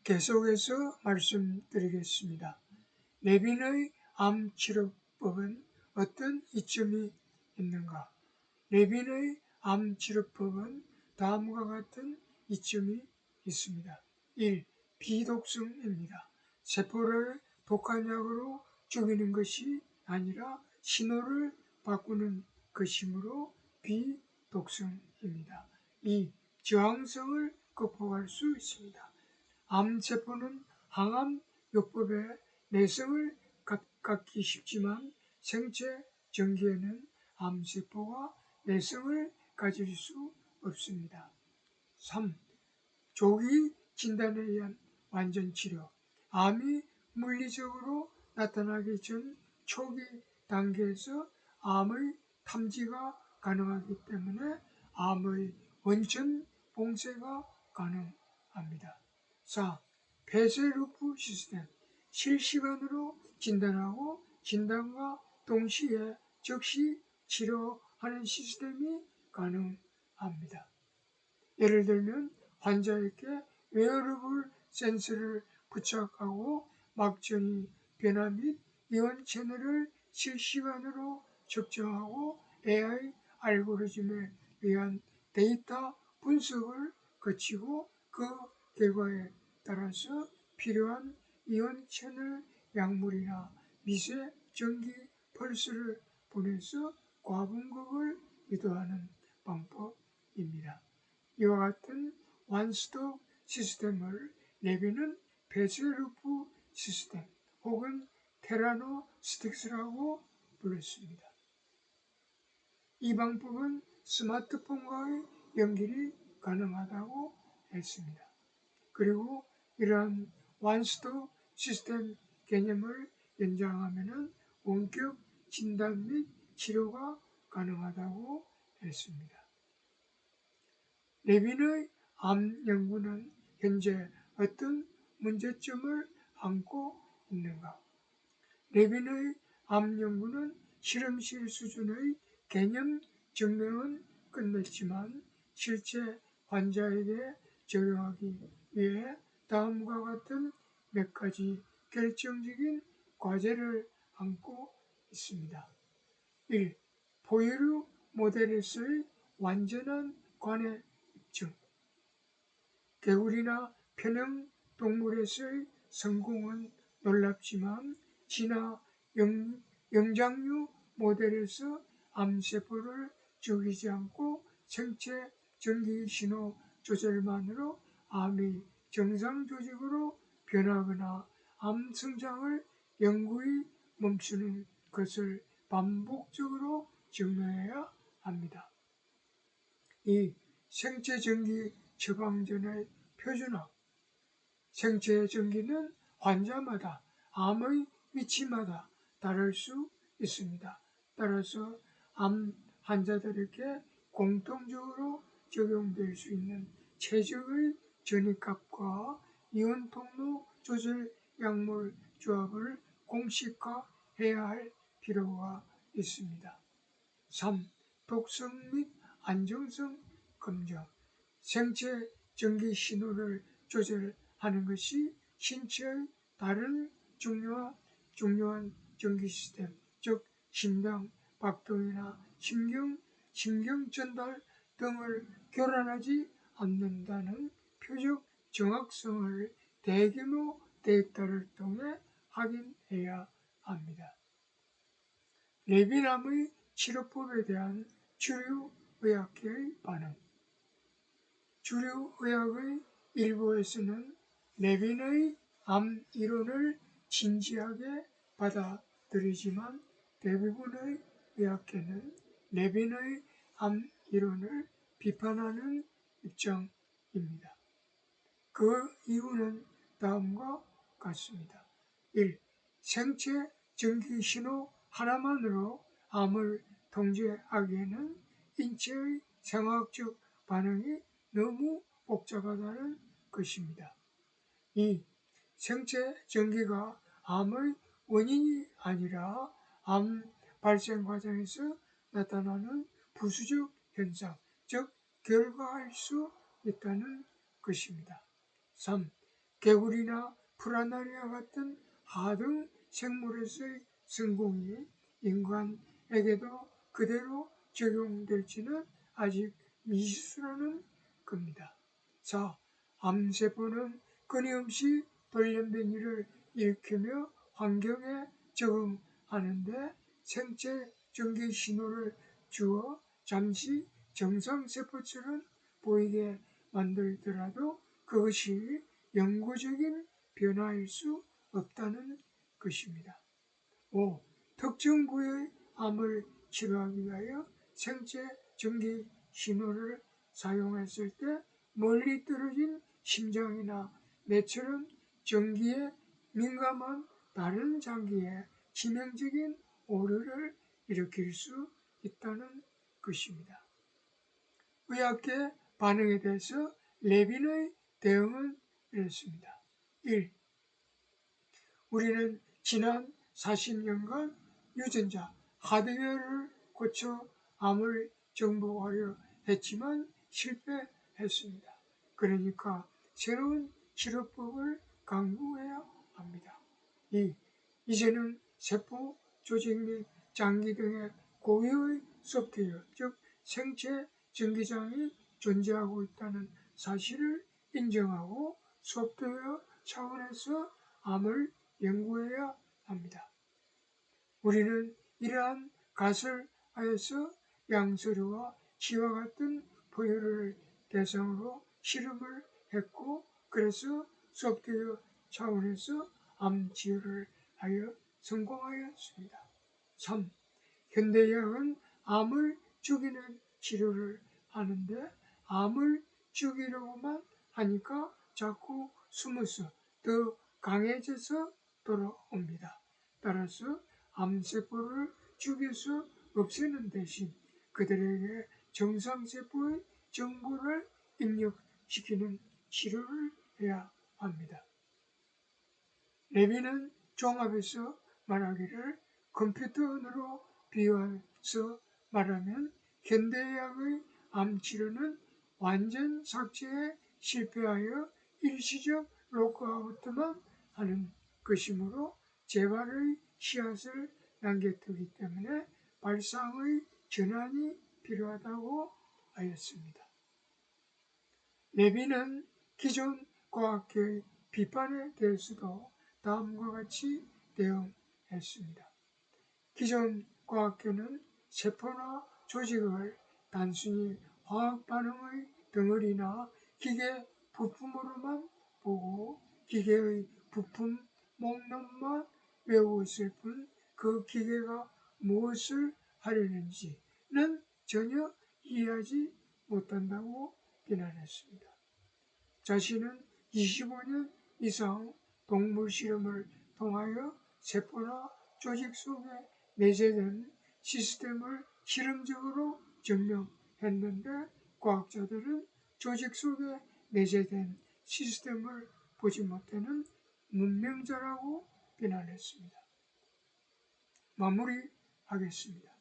계속해서 말씀드리겠습니다. 레빈의 암치료법은 어떤 이점이 있는가? 레빈의 암치료법은 다음과 같은 이점이 있습니다. 1. 비독성입니다. 세포를 독한 약으로 죽이는 것이 아니라 신호를 바꾸는 것이므로 비독성입니다. 2. 저항성을 극복할 수 있습니다. 암세포는 항암 요법에 내성을 갖기 쉽지만 생체 전기에는 암세포가 내성을 가질 수 없습니다. 3. 조기 진단에 의한 완전치료. 암이 물리적으로 나타나기 전 초기 단계에서 암의 탐지가 가능하기 때문에 암의 원천 봉쇄가 가능합니다. 4. 폐쇄루프 시스템. 실시간으로 진단하고 진단과 동시에 즉시 치료하는 시스템이 가능합니다. 예를 들면 환자에게 웨어러블 센서를 부착하고 막전이 변화 및 이온 채널을 실시간으로 측정하고 AI 알고리즘에 의한 데이터 분석을 거치고 그 결과에 따라서 필요한 이온 채널 약물이나 미세 전기 펄스를 보내서 과분극을 유도하는 방법입니다. 이와 같은 원스톱 시스템을 레빈은 폐쇄루프 시스템 혹은 테라노 스틱스라고 불렀습니다. 이 방법은 스마트폰과의 연결이 가능하다고 했습니다. 그리고 이러한 원스톱 시스템 개념을 연장하면 원격 진단 및 치료가 가능하다고 했습니다. 레빈의 암 연구는 현재 어떤 문제점을 안고 있는가? 레빈의 암 연구는 실험실 수준의 개념 증명은 끝냈지만 실제 환자에게 적용하기 위해 다음과 같은 몇 가지 결정적인 과제를 안고 있습니다. 1. 포유류 모델에서의 완전한 관해 입증. 개구리나 편형 동물에서의 성공은 놀랍지만 진화 영장류 모델에서 암세포를 죽이지 않고 생체 전기 신호 조절만으로 암이 정상 조직으로 변하거나 암 성장을 영구히 멈추는 것을 반복적으로 증명해야 합니다. 2. 생체 전기 처방전의 표준화. 생체 전기는 환자마다 암의 위치마다 다를 수 있습니다. 따라서 암 환자들에게 공통적으로 적용될 수 있는 최적의 전이값과 이온 통로 조절 약물 조합을 공식화해야 할 필요가 있습니다. 3. 독성 및 안정성 검정. 생체 전기 신호를 조절하는 것이 신체의 다른 중요한 전기 시스템, 즉 심장 박동이나 신경 전달 등을 교란하지 않는다는 표적 정확성을 대규모 데이터를 통해 확인해야 합니다. 레빈암의 치료법에 대한 주류의학계의 반응. 주류의학의 일부에서는 레빈의 암 이론을 진지하게 받아들이지만 대부분의 의학계는 레빈의 암 이론을 비판하는 입장입니다. 그 이유는 다음과 같습니다. 1. 생체 전기 신호 하나만으로 암을 통제하기에는 인체의 생화학적 반응이 너무 복잡하다는 것입니다. 2. 생체 전기가 암의 원인이 아니라 암 발생 과정에서 나타나는 부수적 현상, 즉 결과일 수 있다는 것입니다. 3. 개구리나 프라나리아 같은 하등 생물에서의 성공이 인간에게도 그대로 적용될지는 아직 미지수라는 겁니다. 4. 암세포는 끊임없이 돌연변이를 일으키며 환경에 적응하는데 생체 전기 신호를 주어 잠시 정상세포처럼 보이게 만들더라도 그것이 영구적인 변화일 수 없다는 것입니다. 5. 특정 부위의 암을 치료하기 위하여 생체 전기 신호를 사용했을 때 멀리 떨어진 심장이나 뇌처럼 전기에 민감한 다른 장기에 치명적인 오류를 일으킬 수 있다는 것입니다. 의학계 반응에 대해서 레빈의 대응은 이렇습니다. 1. 우리는 지난 40년간 유전자, 하드웨어를 고쳐 암을 정복하려 했지만 실패했습니다. 그러니까 새로운 치료법을 강구해야 합니다. 2. 이제는 세포, 조직 및 장기 등의 고유의 소프트웨어, 즉 생체 전기장이 존재하고 있다는 사실을 인정하고 소프트웨어 차원에서 암을 연구해야 합니다. 우리는 이러한 가설하에서 양서류와 쥐와 같은 포유를 대상으로 실험을 했고 그래서 소프트웨어 차원에서 암 치료를 하여 성공하였습니다. 3. 현대의학은 암을 죽이는 치료를 하는데 암을 죽이려고만 하니까 자꾸 숨어서 더 강해져서 돌아옵니다. 따라서 암세포를 죽여서 없애는 대신 그들에게 정상세포의 정보를 입력시키는 치료를 해야 합니다. 레빈은 종합해서 말하기를 컴퓨터로 비유해서 말하면 현대의학의 암치료는 완전 삭제에 실패하여 일시적 로그아웃만 하는 것이므로 재발의 씨앗을 남겨두기 때문에 발상의 전환이 필요하다고 하였습니다. 레빈은 기존 과학계의 비판에 대해서도 다음과 같이 대응했습니다. 기존 과학계는 세포나 조직을 단순히 화학 반응의 덩어리나 기계 부품으로만 보고 기계의 부품 목록만 외우었을 뿐 그 기계가 무엇을 하려는지는 전혀 이해하지 못한다고 비난했습니다. 자신은 25년 이상 동물 실험을 통하여 세포나 조직 속에 내재된 시스템을 실험적으로 증명했는데 과학자들은 조직 속에 내재된 시스템을 보지 못하는 문명자라고 비난했습니다. 마무리하겠습니다.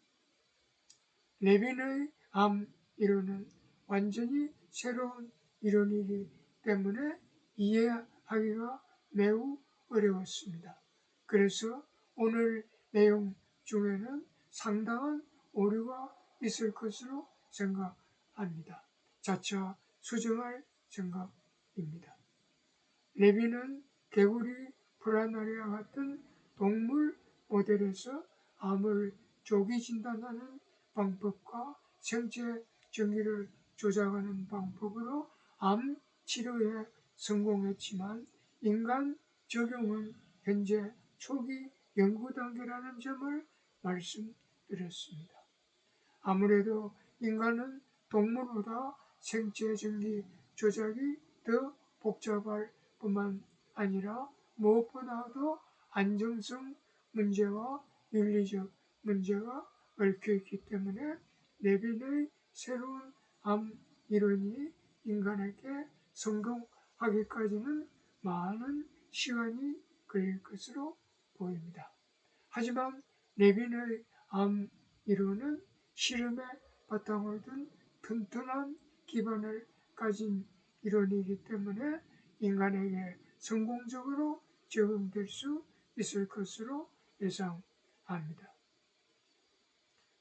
레빈의 암 이론은 완전히 새로운 이론이기 때문에 이해하기가 매우 어려웠습니다. 그래서 오늘 내용 중에는 상당한 오류가 있을 것으로 생각합니다. 차차 수정할 생각입니다. 레빈은 개구리, 프라나리아 같은 동물 모델에서 암을 조기 진단하는 방법과 생체 전기를 조작하는 방법으로 암 치료에 성공했지만 인간 적용은 현재 초기 연구 단계라는 점을 말씀드렸습니다. 아무래도 인간은 동물보다 생체 전기 조작이 더 복잡할 뿐만 아니라 무엇보다도 안정성 문제와 윤리적 문제가 얽혀있기 때문에 레빈의 새로운 암 이론이 인간에게 성공하기까지는 많은 시간이 걸릴 것으로 보입니다. 하지만 레빈의 암 이론은 실험에 바탕을 둔 튼튼한 기반을 가진 이론이기 때문에 인간에게 성공적으로 적용될 수 있을 것으로 예상합니다.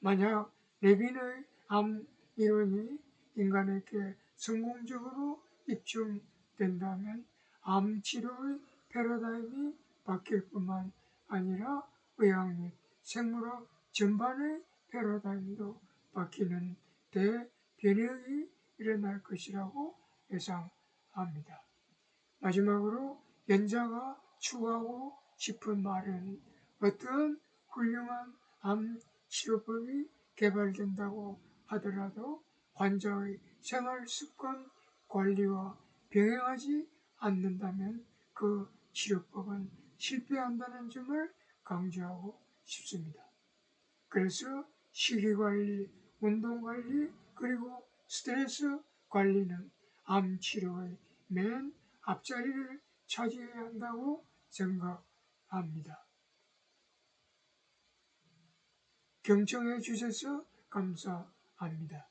만약 레빈의 암 이론이 인간에게 성공적으로 입증된다면 암 치료의 패러다임이 바뀔 뿐만 아니라 의학 및 생물학 전반의 패러다임도 바뀌는 대변혁이 일어날 것이라고 예상합니다. 마지막으로 연자가 추가하고 싶은 말은 어떤 훌륭한 암 치료법이 개발된다고 하더라도 환자의 생활 습관 관리와 병행하지 않는다면 그 치료법은 실패한다는 점을 강조하고 싶습니다. 그래서 식이관리, 운동관리, 그리고 스트레스 관리는 암 치료의 맨 앞자리를 차지해야 한다고 생각합니다. 경청해 주셔서 감사합니다.